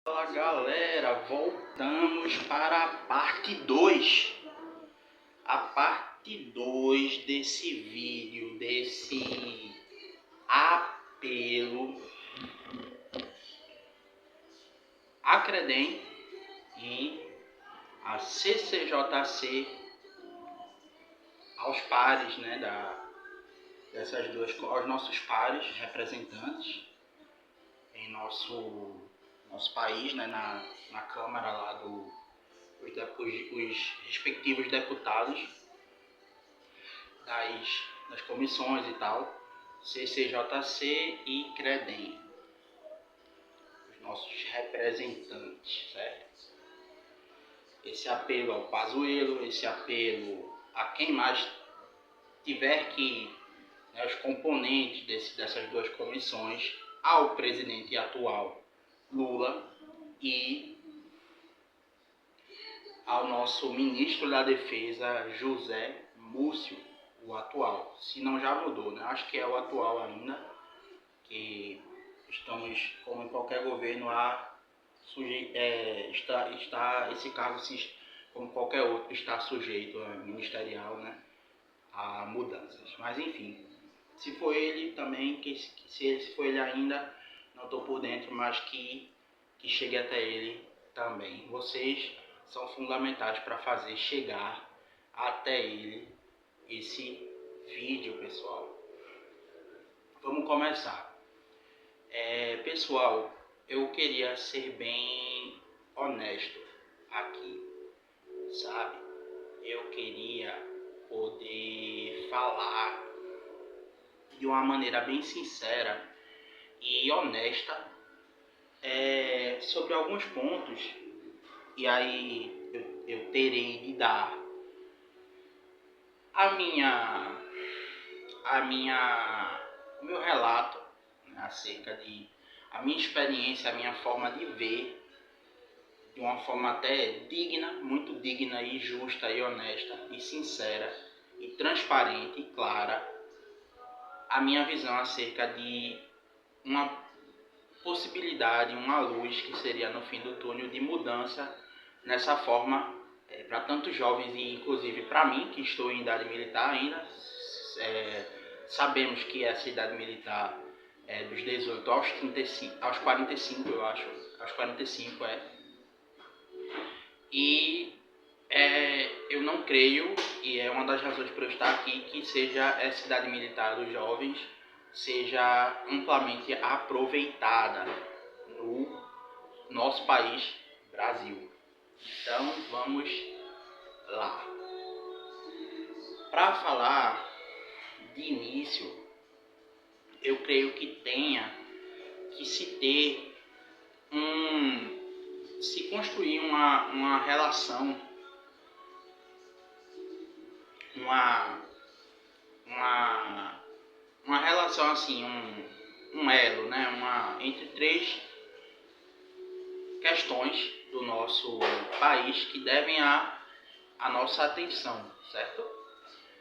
Fala galera, voltamos para a parte 2. A parte 2 desse vídeo, desse apelo à Credem e à CCJC, aos pares, né, dessas duas, aos nossos pares representantes em nosso país, né, na Câmara lá os respectivos deputados das comissões e tal, CCJC e Credem, os nossos representantes, certo? Esse apelo ao Pazuello, esse apelo a quem mais tiver que, né, os componentes dessas duas comissões, ao presidente atual Lula e ao nosso ministro da Defesa José Múcio, o atual, se não já mudou, né? Acho que é o atual ainda, que estamos, como em qualquer governo, está esse cargo, como qualquer outro, está sujeito a ministerial, né, a mudanças. Mas enfim, se for ele também, se for ele ainda, não estou por dentro, mas que chegue até ele também. Vocês são fundamentais para fazer chegar até ele esse vídeo, pessoal. Vamos começar. Pessoal, eu queria ser bem honesto aqui, sabe? Eu queria poder falar de uma maneira bem sincera e honesta sobre alguns pontos, e aí eu terei de dar o meu relato, né, acerca de a minha experiência, a minha forma de ver, de uma forma até digna, muito digna e justa e honesta e sincera e transparente e clara, a minha visão acerca de uma possibilidade, uma luz que seria no fim do túnel de mudança nessa forma, para tantos jovens e inclusive para mim, que estou em idade militar ainda. Sabemos que essa idade militar é dos 18 aos 35, aos 45, eu acho, aos 45 e eu não creio, e é uma das razões para eu estar aqui, que seja essa idade militar dos jovens seja amplamente aproveitada no nosso país, Brasil. Então vamos lá. Para falar de início, eu creio que tenha que se construir uma relação, uma relação assim, um elo, né, entre três questões do nosso país que devem a nossa atenção, certo?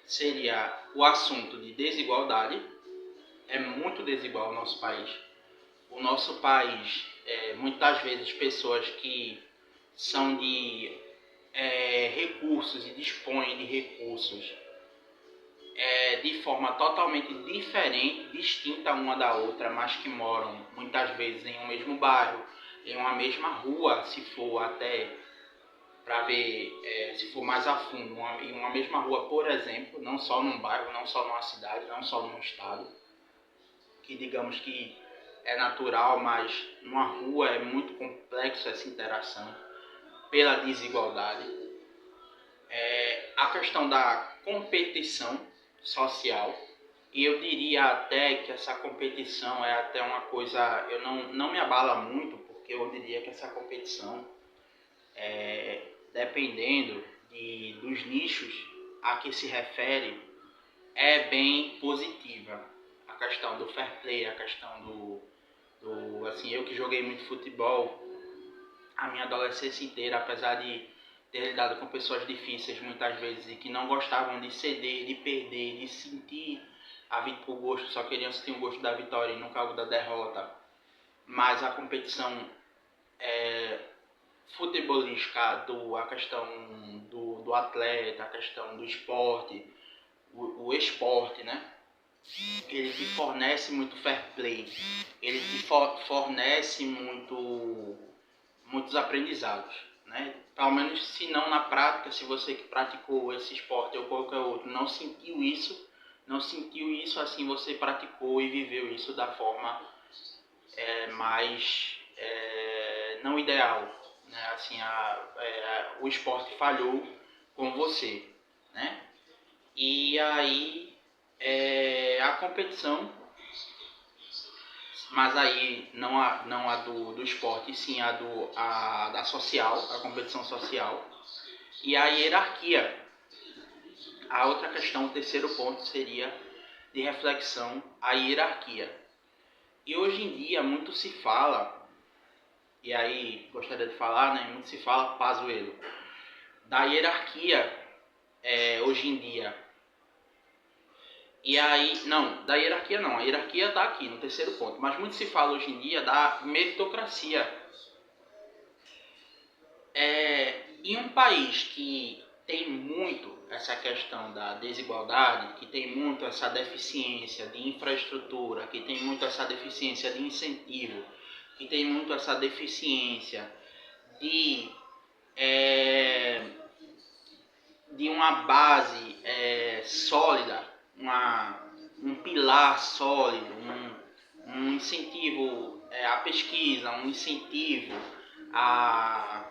Seria o assunto de desigualdade. É muito desigual o nosso país. O nosso país, muitas vezes, pessoas que são de recursos e dispõem de recursos de forma totalmente diferente, distinta uma da outra, mas que moram muitas vezes em um mesmo bairro, em uma mesma rua, se for até para ver, se for mais a fundo, em uma mesma rua, por exemplo, não só num bairro, não só numa cidade, não só num estado, que digamos que é natural, mas numa rua é muito complexo essa interação pela desigualdade. A questão da competição social, e eu diria até que essa competição é até uma coisa, eu não me abala muito, porque eu diria que essa competição, dependendo dos nichos a que se refere, é bem positiva. A questão do fair play, a questão assim, eu que joguei muito futebol a minha adolescência inteira, apesar de ter lidado com pessoas difíceis muitas vezes e que não gostavam de ceder, de perder, de sentir o gosto, só queriam sentir o gosto da vitória e nunca o da derrota. Mas a competição futebolística, a questão do atleta, a questão do esporte, o esporte, né? Ele te fornece muito fair play, ele te fornece muitos aprendizados, né? Pelo menos se não na prática, se você que praticou esse esporte ou qualquer outro não sentiu isso assim, você praticou e viveu isso da forma mais não ideal, né? Assim, o esporte falhou com você, né? E aí a competição, mas aí não a do esporte, sim a da social, a competição social e a hierarquia. A outra questão, o terceiro ponto seria de reflexão, a hierarquia. E hoje em dia muito se fala, e aí gostaria de falar, né, muito se fala, Pazuello, da hierarquia hoje em dia. E aí, não, da hierarquia não, a hierarquia está aqui no terceiro ponto, mas muito se fala hoje em dia da meritocracia. Em um país que tem muito essa questão da desigualdade, que tem muito essa deficiência de infraestrutura, que tem muito essa deficiência de incentivo, que tem muito essa deficiência de uma base sólida, um pilar sólido, um incentivo à pesquisa, um incentivo a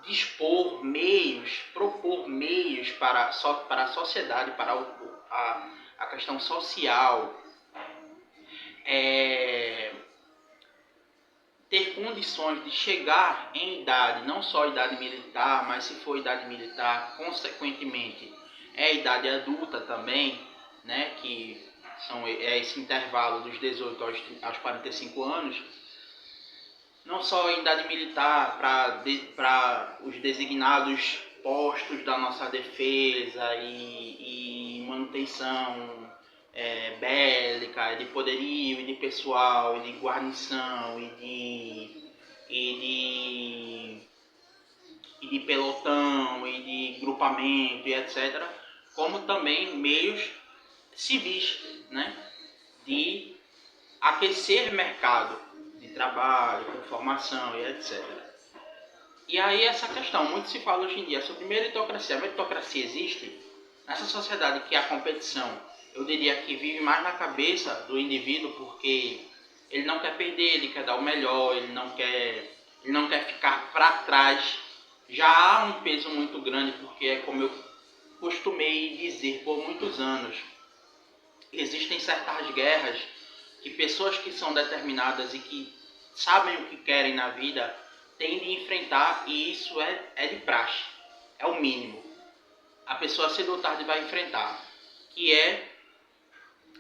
dispor meios, propor meios para a sociedade, para a questão social, ter condições de chegar em idade, não só idade militar, mas se for idade militar, consequentemente, idade adulta também, né, que é esse intervalo dos 18 aos 45 anos, não só em idade militar, para os designados postos da nossa defesa e manutenção bélica, de poderio, e de pessoal, e de guarnição, e de pelotão, e de grupamento, e etc., como também meios civis, né, de aquecer mercado de trabalho, com formação e etc. E aí essa questão, muito se fala hoje em dia sobre meritocracia. A meritocracia existe nessa sociedade que a competição, eu diria que vive mais na cabeça do indivíduo, porque ele não quer perder, ele quer dar o melhor, ele não quer ficar para trás. Já há um peso muito grande, porque é como eu costumei dizer por muitos anos, existem certas guerras que pessoas que são determinadas e que sabem o que querem na vida têm de enfrentar, e isso é de praxe, é o mínimo. A pessoa cedo ou tarde vai enfrentar, que é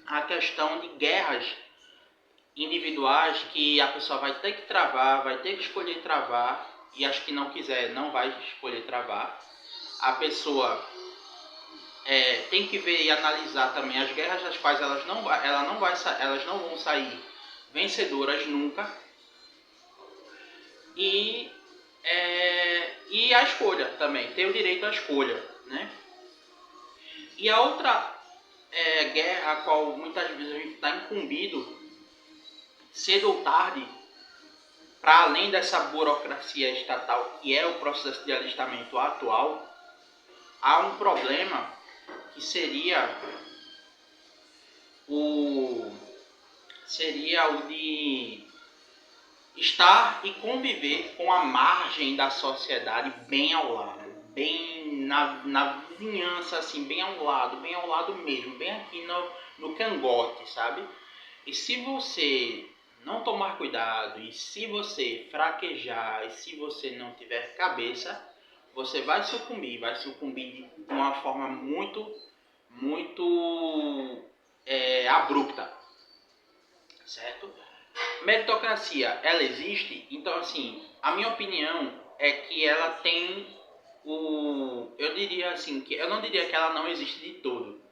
a questão de guerras individuais que a pessoa vai ter que travar, vai ter que escolher travar, e as que não quiser não vai escolher travar. A pessoa tem que ver e analisar também as guerras das quais elas não vão sair vencedoras nunca, e a escolha também, ter o direito à escolha, né? E a outra guerra a qual muitas vezes a gente está incumbido, cedo ou tarde, para além dessa burocracia estatal que é o processo de alistamento atual, há um problema que seria o de estar e conviver com a margem da sociedade bem ao lado, bem na vizinhança, assim, bem ao lado mesmo, bem aqui no cangote, sabe? E se você não tomar cuidado, e se você fraquejar, e se você não tiver cabeça, você vai sucumbir de uma forma muito abrupta, certo? Meritocracia, ela existe? Então, assim, a minha opinião é que ela tem eu diria assim, que eu não diria que ela não existe de todo,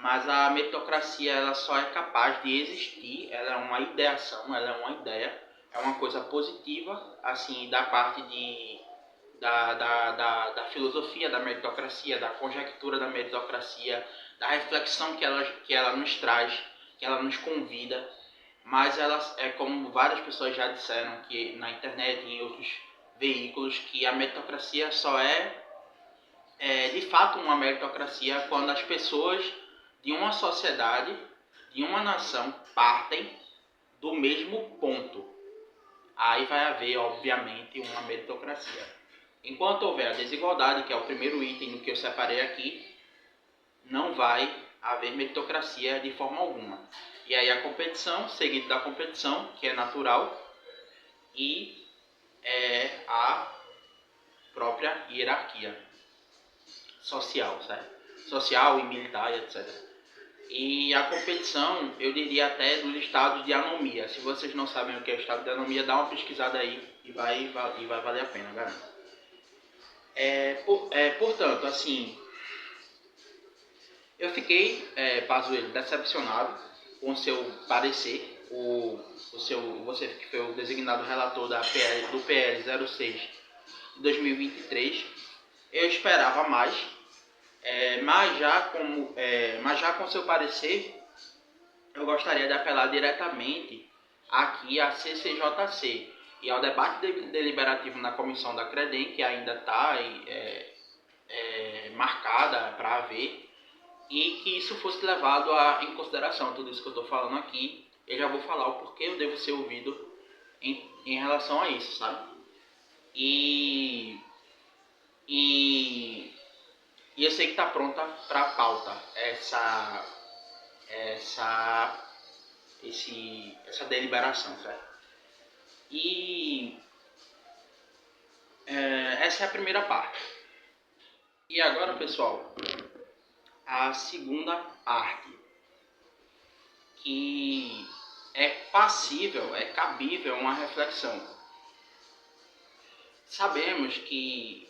mas a meritocracia ela só é capaz de existir, ela é uma ideação, ela é uma ideia, é uma coisa positiva, assim, da parte da filosofia da meritocracia, da conjectura da meritocracia, da reflexão que ela nos traz, que ela nos convida, mas ela é como várias pessoas já disseram que na internet e em outros veículos, que a meritocracia só é de fato uma meritocracia quando as pessoas de uma sociedade, de uma nação, partem do mesmo ponto. Aí vai haver, obviamente, uma meritocracia. Enquanto houver a desigualdade, que é o primeiro item do que eu separei aqui, não vai haver meritocracia de forma alguma. E aí a competição, seguido da competição, que é natural, e a própria hierarquia social, certo? Social e militar, etc. E a competição, eu diria até dos estados de anomia. Se vocês não sabem o que é estado de anomia, dá uma pesquisada aí e vai valer a pena, garanto. Portanto, assim, eu fiquei, Pazuello, decepcionado com o seu parecer. Você que foi o designado relator do PL 06 de 2023. Eu esperava mais, mas já com seu parecer, eu gostaria de apelar diretamente aqui à CCJC e ao debate deliberativo na comissão da CREDEM, que ainda está marcada para haver, e que isso fosse levado em consideração. Tudo isso que eu estou falando aqui, eu já vou falar o porquê eu devo ser ouvido em relação a isso, sabe? E eu sei que está pronta para a pauta essa deliberação, certo? E essa é a primeira parte. E agora, pessoal, a segunda parte, que é passível, é cabível uma reflexão. Sabemos que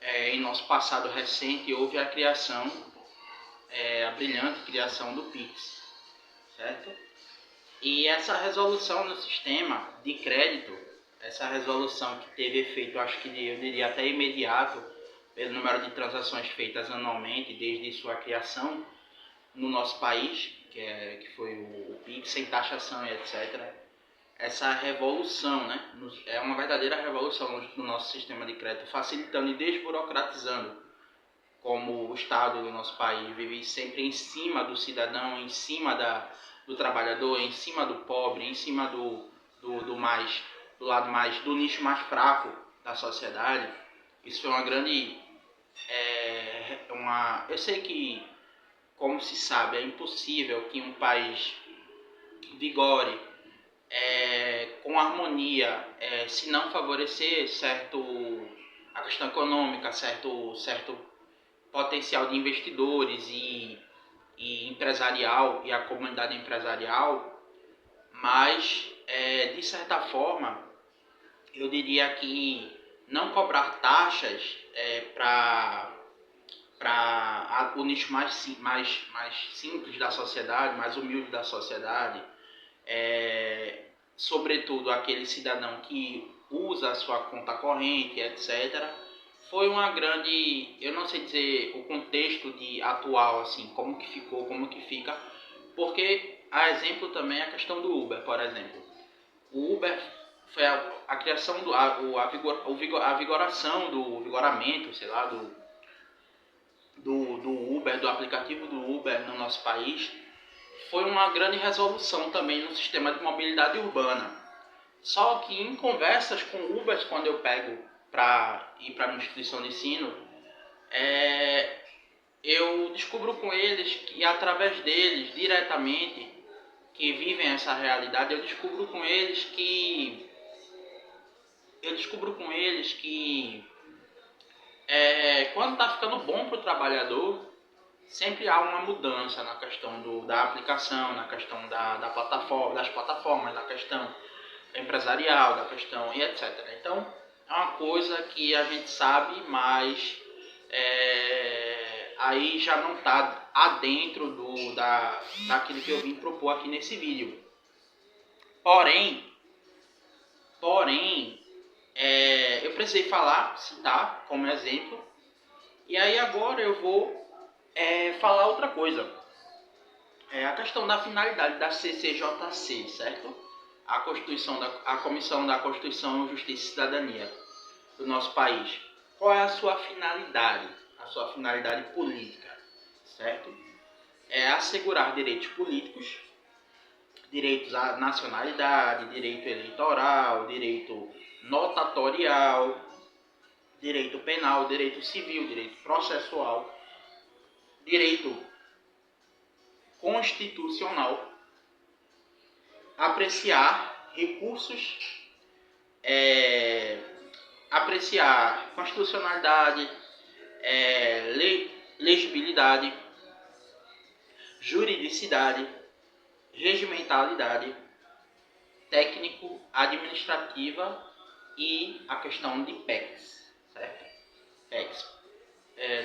em nosso passado recente houve a criação, a brilhante criação do Pix, certo? E essa resolução no sistema de crédito, essa resolução que teve efeito, acho que eu diria até imediato, pelo número de transações feitas anualmente desde sua criação no nosso país, que foi o Pix, sem taxação e etc. Essa revolução, né, é uma verdadeira revolução no nosso sistema de crédito, facilitando e desburocratizando, como o Estado do nosso país vive sempre em cima do cidadão, em cima do trabalhador, em cima do pobre, em cima do lado mais, do nicho mais fraco da sociedade. Isso foi uma grande, eu sei que, como se sabe, é impossível que um país vigore com harmonia, se não favorecer a questão econômica, certo potencial de investidores e empresarial e a comunidade empresarial, mas de certa forma eu diria que não cobrar taxas para o nicho mais simples da sociedade, mais humilde da sociedade, sobretudo aquele cidadão que usa a sua conta corrente, etc., foi uma grande, eu não sei dizer o contexto atual, assim, como que ficou, como que fica, porque a exemplo também é a questão do Uber, por exemplo. O Uber foi a criação, a vigoração do vigoramento, sei lá, do Uber, do aplicativo do Uber no nosso país, foi uma grande resolução também no sistema de mobilidade urbana. Só que em conversas com Ubers, quando eu pego para ir para a minha instituição de ensino, eu descubro com eles que através deles, diretamente, que vivem essa realidade, eu descubro com eles que quando está ficando bom para o trabalhador, sempre há uma mudança na questão da aplicação, na questão das plataformas, na questão empresarial, da questão e etc. Então, é uma coisa que a gente sabe, mas aí já não está adentro daquilo que eu vim propor aqui nesse vídeo. Porém, eu precisei citar como exemplo, e aí agora eu vou falar outra coisa. A questão da finalidade da CCJC, certo? A Comissão da Constituição, Justiça e Cidadania do nosso país. Qual é a sua finalidade? A sua finalidade política, certo? É assegurar direitos políticos, direitos à nacionalidade, direito eleitoral, direito notatorial, direito penal, direito civil, direito processual, direito constitucional, apreciar recursos, apreciar constitucionalidade, legibilidade, juridicidade, regimentalidade, técnico, administrativa e a questão de PECs, certo? PECs.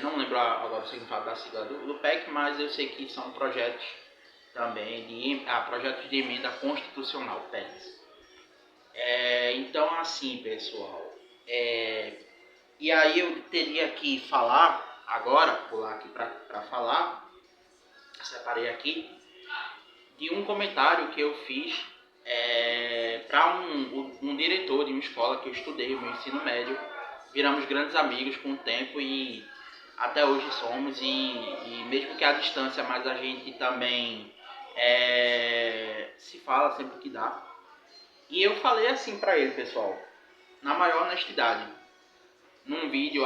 Não lembro agora o significado da sigla do PEC, mas eu sei que são projetos também projetos de emenda constitucional, PECs. Então, assim, pessoal, e aí eu teria que falar agora, pular aqui para falar, separei aqui, de um comentário que eu fiz para um diretor de uma escola que eu estudei, o meu ensino médio. Viramos grandes amigos com o tempo e até hoje somos, e mesmo que à distância, mas a gente também se fala sempre que dá. E eu falei assim para ele, pessoal, na maior honestidade, num vídeo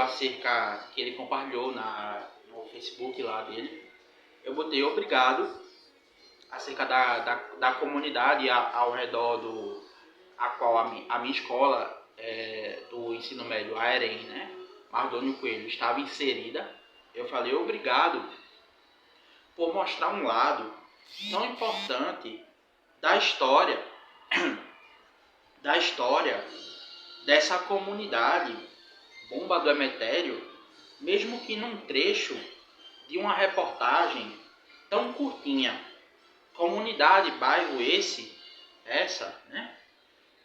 que ele compartilhou no Facebook lá dele. Eu botei obrigado acerca da comunidade ao redor a qual a minha escola do ensino médio, a EREM, né, Mardônio Coelho, estava inserida. Eu falei obrigado por mostrar um lado tão importante da história dessa comunidade Bomba do Emetério, mesmo que num trecho de uma reportagem tão curtinha. Comunidade, bairro essa, né,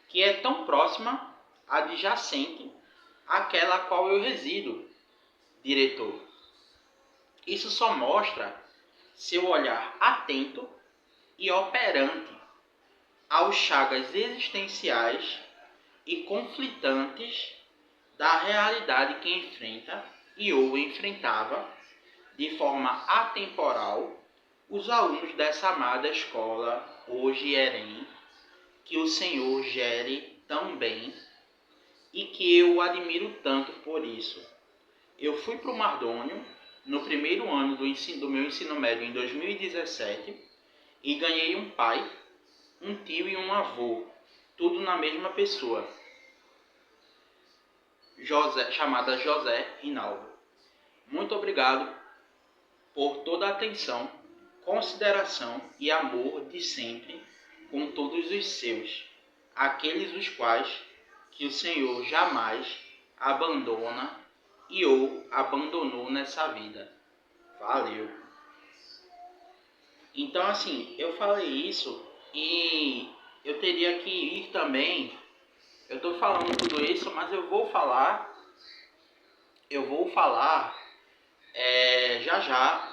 que é tão próxima, adjacente àquela a qual eu resido, diretor. Isso só mostra seu olhar atento e operante aos chagas existenciais e conflitantes da realidade que enfrenta ou enfrentava de forma atemporal os alunos dessa amada escola, hoje EREM, que o Senhor gere tão bem e que eu admiro tanto por isso. Eu fui para o Mardônio no primeiro ano do meu ensino médio, em 2017, e ganhei um pai, um tio e um avô, tudo na mesma pessoa, chamada José Rinaldo. Muito obrigado por toda a atenção, consideração e amor de sempre com todos os seus, aqueles os quais que o Senhor jamais abandona ou abandonou nessa vida. Valeu! Então, assim, eu falei isso e eu teria que ir também. Eu estou falando tudo isso, mas eu vou falar já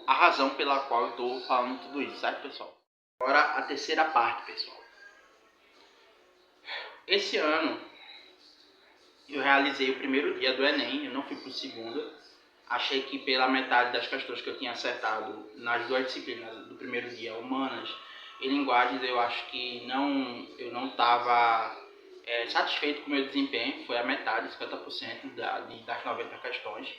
a razão pela qual eu estou falando tudo isso, certo, pessoal? Agora a terceira parte, pessoal. Esse ano eu realizei o primeiro dia do Enem, eu não fui para o segundo. Achei que pela metade das questões que eu tinha acertado nas duas disciplinas do primeiro dia, humanas e linguagens, eu acho que eu não estava satisfeito com o meu desempenho. Foi a metade, 50% das 90 questões.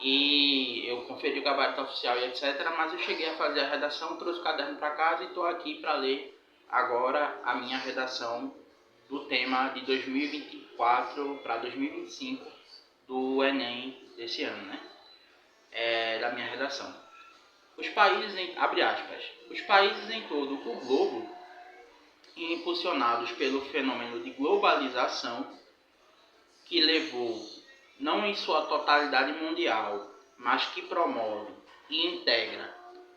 E eu conferi o gabarito oficial e etc. Mas eu cheguei a fazer a redação, trouxe o caderno para casa e estou aqui para ler agora a minha redação do tema de 2024 para 2025 do Enem desse ano, né? Da minha redação. Abre aspas, os países em todo o globo, impulsionados pelo fenômeno de globalização, que levou, não em sua totalidade mundial, mas que promove e integra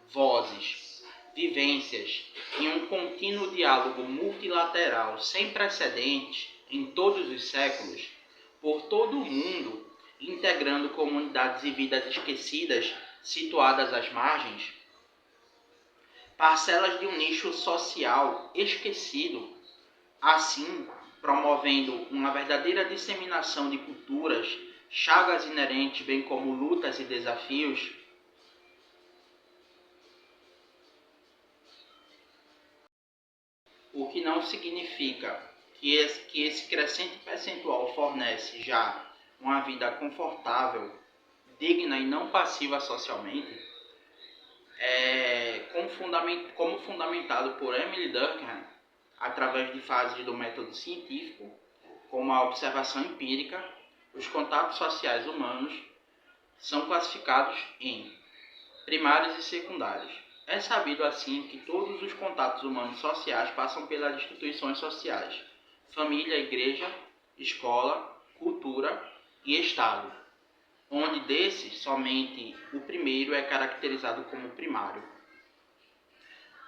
vozes, vivências e um contínuo diálogo multilateral sem precedentes em todos os séculos, por todo o mundo, integrando comunidades e vidas esquecidas situadas às margens, parcelas de um nicho social esquecido, assim promovendo uma verdadeira disseminação de culturas, chagas inerentes, bem como lutas e desafios. O que não significa que esse crescente percentual fornece já uma vida confortável, digna e não passiva socialmente, como fundamentado por Emily Durkheim, através de fases do método científico, como a observação empírica, os contatos sociais humanos são classificados em primários e secundários. É sabido assim que todos os contatos humanos sociais passam pelas instituições sociais: família, igreja, escola, cultura e Estado, onde desses somente o primeiro é caracterizado como primário.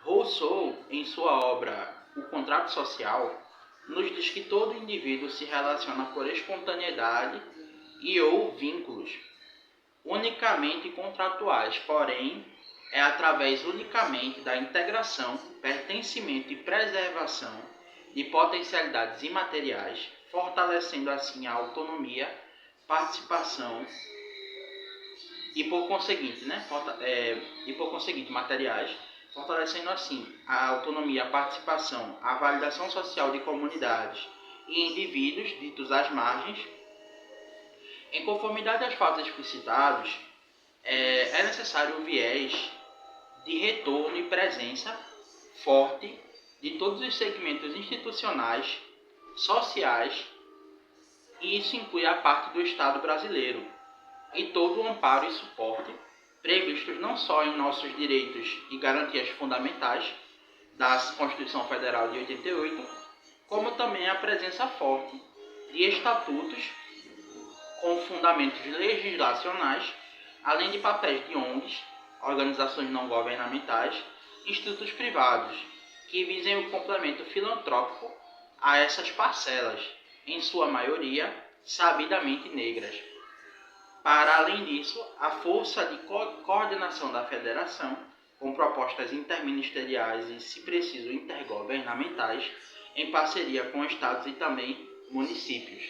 Rousseau, em sua obra O Contrato Social, nos diz que todo indivíduo se relaciona por espontaneidade e ou vínculos unicamente contratuais, porém é através unicamente da integração, pertencimento e preservação de potencialidades imateriais, fortalecendo assim a autonomia, participação e por conseguinte, materiais, fortalecendo assim a autonomia, a participação, a validação social de comunidades e indivíduos ditos às margens. Em conformidade aos fatos explicitados, é necessário um viés de retorno e presença forte de todos os segmentos institucionais, sociais, e isso inclui a parte do Estado brasileiro, e todo o amparo e suporte previstos não só em nossos direitos e garantias fundamentais da Constituição Federal de 88, como também a presença forte de estatutos com fundamentos legislacionais, além de papéis de ONGs, organizações não governamentais, institutos privados, que visem o complemento filantrópico a essas parcelas, em sua maioria sabidamente negras. Para além disso, a força de coordenação da federação, com propostas interministeriais e, se preciso, intergovernamentais, em parceria com estados e também municípios.